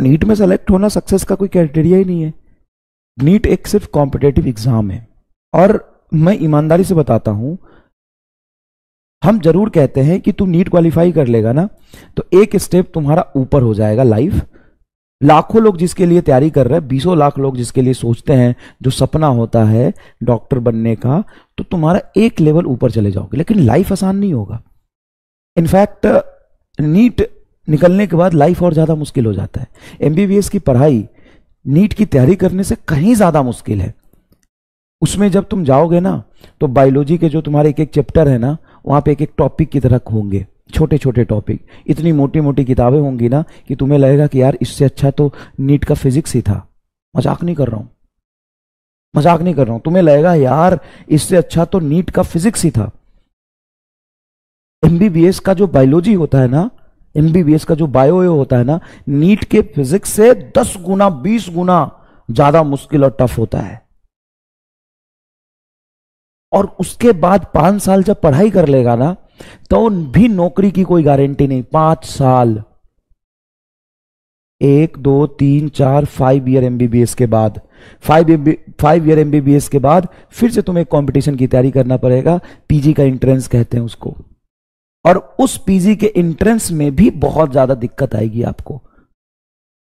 NEET में select होना success का कोई क्राइटेरिया ही नहीं है। नीट एक सिर्फ कॉम्पिटेटिव एग्जाम है। और मैं ईमानदारी से बताता हूं, हम जरूर कहते हैं कि तू नीट क्वालिफाई कर लेगा ना तो एक स्टेप तुम्हारा ऊपर हो जाएगा लाइफ। लाखों लोग जिसके लिए तैयारी कर रहे हैं, 20 लाख लोग जिसके लिए सोचते हैं, जो सपना होता है डॉक्टर बनने का, तो तुम्हारा एक लेवल ऊपर चले जाओगे। लेकिन लाइफ आसान नहीं होगा। इनफैक्ट नीट निकलने के बाद लाइफ और ज्यादा मुश्किल हो जाता है। एमबीबीएस की पढ़ाई नीट की तैयारी करने से कहीं ज्यादा मुश्किल है। उसमें जब तुम जाओगे ना तो बायोलॉजी के जो तुम्हारे एक एक चैप्टर है ना, वहां पे एक एक टॉपिक की तरह होंगे, छोटे छोटे टॉपिक, इतनी मोटी मोटी किताबें होंगी ना कि तुम्हें लगेगा कि यार इससे अच्छा तो नीट का फिजिक्स ही था। मजाक नहीं कर रहा हूं, मजाक नहीं कर रहा हूं। तुम्हें लगेगा यार इससे अच्छा तो नीट का फिजिक्स ही था। एमबीबीएस का जो बायोलॉजी होता है ना, एमबीबीएस का जो बायो होता है ना, नीट के फिजिक्स से 10 गुना 20 गुना ज्यादा मुश्किल और टफ होता है। और उसके बाद 5 साल जब पढ़ाई कर लेगा ना तो भी नौकरी की कोई गारंटी नहीं। 5 साल, 1 2 3 4 5 ईयर एमबीबीएस के बाद, 5 ईयर एमबीबीएस के बाद फिर से तुम्हें कंपटीशन की तैयारी करना पड़ेगा। पीजी का एंट्रेंस कहते हैं उसको। और उस पीजी के एंट्रेंस में भी बहुत ज्यादा दिक्कत आएगी आपको।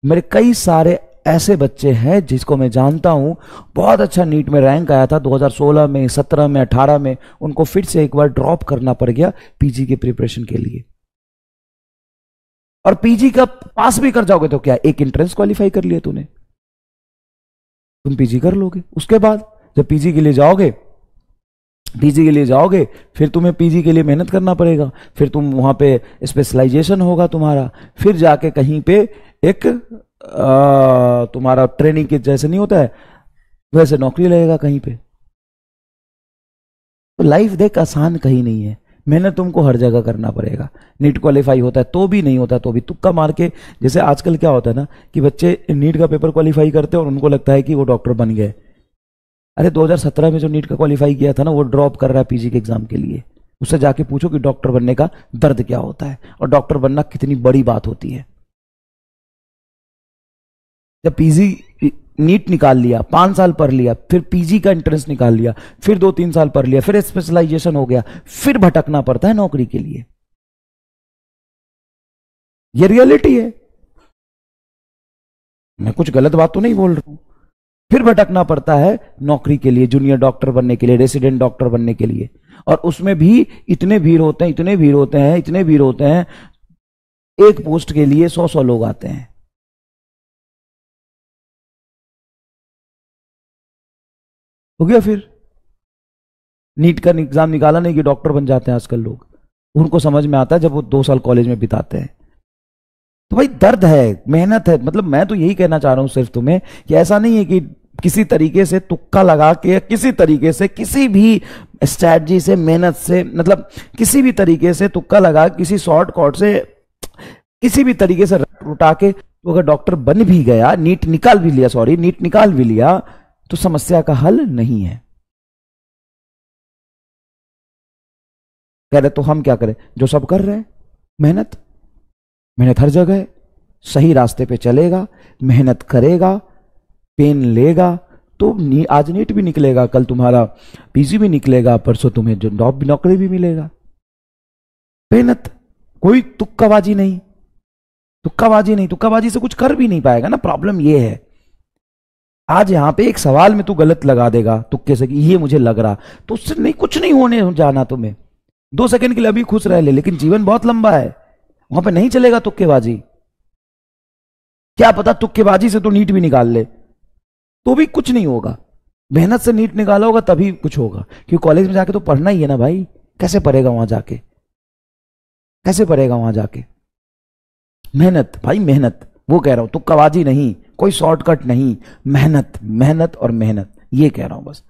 मेरे कई सारे ऐसे बच्चे हैं जिसको मैं जानता हूं, बहुत अच्छा नीट में रैंक आया था 2016 में, 17 में, 18 में, उनको फिर से एक बार ड्रॉप करना पड़ गया पीजी के प्रिपरेशन के लिए। और पीजी का पास भी कर जाओगे तो क्या, एक एंट्रेंस क्वालिफाई कर लिया तूने, तुम पीजी कर लोगे। उसके बाद जब पीजी के लिए जाओगे फिर तुम्हें पीजी के लिए मेहनत करना पड़ेगा। फिर तुम वहां पे स्पेशलाइजेशन होगा तुम्हारा, फिर जाके कहीं पे एक तुम्हारा ट्रेनिंग के जैसे नहीं होता है वैसे नौकरी लगेगा कहीं पे। तो लाइफ देख आसान कहीं नहीं है, मेहनत तुमको हर जगह करना पड़ेगा। नीट क्वालिफाई होता है तो भी नहीं होता तो भी तुक्का मार के, जैसे आजकल क्या होता है ना कि बच्चे नीट का पेपर क्वालिफाई करते हैं और उनको लगता है कि वो डॉक्टर बन गए। अरे 2017 में जो नीट का क्वालिफाई किया था ना वो ड्रॉप कर रहा है पीजी के एग्जाम के लिए। उससे जाके पूछो कि डॉक्टर बनने का दर्द क्या होता है और डॉक्टर बनना कितनी बड़ी बात होती है। जब पीजी नीट निकाल लिया, 5 साल पढ़ लिया, फिर पीजी का एंट्रेंस निकाल लिया, फिर 2-3 साल पढ़ लिया, फिर स्पेशलाइजेशन हो गया, फिर भटकना पड़ता है नौकरी के लिए। ये रियलिटी है, मैं कुछ गलत बात तो नहीं बोल रहा हूं। फिर भटकना पड़ता है नौकरी के लिए, जूनियर डॉक्टर बनने के लिए, रेसिडेंट डॉक्टर बनने के लिए। और उसमें भी इतने भीड़ होते हैं, इतने भीड़ होते हैं, इतने भीड़ होते हैं, एक पोस्ट के लिए 100 लोग आते हैं। हो गया फिर नीट का एग्जाम निकाला नहीं कि डॉक्टर बन जाते हैं आजकल लोग। उनको समझ में आता है जब वो 2 साल कॉलेज में बिताते हैं। तो भाई दर्द है, मेहनत है। मतलब मैं तो यही कहना चाह रहा हूं सिर्फ तुम्हें कि ऐसा नहीं है कि किसी तरीके से तुक्का लगा के, किसी तरीके से, किसी भी स्ट्रैटेजी से, मेहनत से, मतलब किसी भी तरीके से तुक्का लगा, किसी शॉर्टकट से, किसी भी तरीके से उठा के तो अगर डॉक्टर बन भी गया, नीट निकाल भी लिया तो समस्या का हल नहीं है। कह रहे तो हम क्या करें, जो सब कर रहे हैं, मेहनत हर जगह है। सही रास्ते पे चलेगा, मेहनत करेगा, पेन लेगा तो आज नीट भी निकलेगा, कल तुम्हारा पीजी भी निकलेगा, परसों तुम्हें जो नौकरी भी मिलेगा। मेहनत, कोई तुक्काबाजी नहीं, तुक्काबाजी से कुछ कर भी नहीं पाएगा ना। प्रॉब्लम ये है, आज यहां पे एक सवाल में तू गलत लगा देगा तुक्के से कि ये मुझे लग रहा, तो उससे नहीं, कुछ नहीं होने जाना तुम्हें। 2 सेकंड के लिए अभी खुश रह ले, लेकिन जीवन बहुत लंबा है, वहां पे नहीं चलेगा तुक्केबाजी। क्या पता तुक्केबाजी से तो नीट भी निकाल ले तो भी कुछ नहीं होगा। मेहनत से नीट निकाला होगा तभी कुछ होगा, क्योंकि कॉलेज में जाके तो पढ़ना ही है ना भाई। कैसे पढ़ेगा वहां जाके, कैसे पढ़ेगा वहां जाके? मेहनत भाई, मेहनत, वो कह रहा हूं, तुक्काबाजी नहीं, कोई शॉर्टकट नहीं, मेहनत, मेहनत और मेहनत, ये कह रहा हूं बस।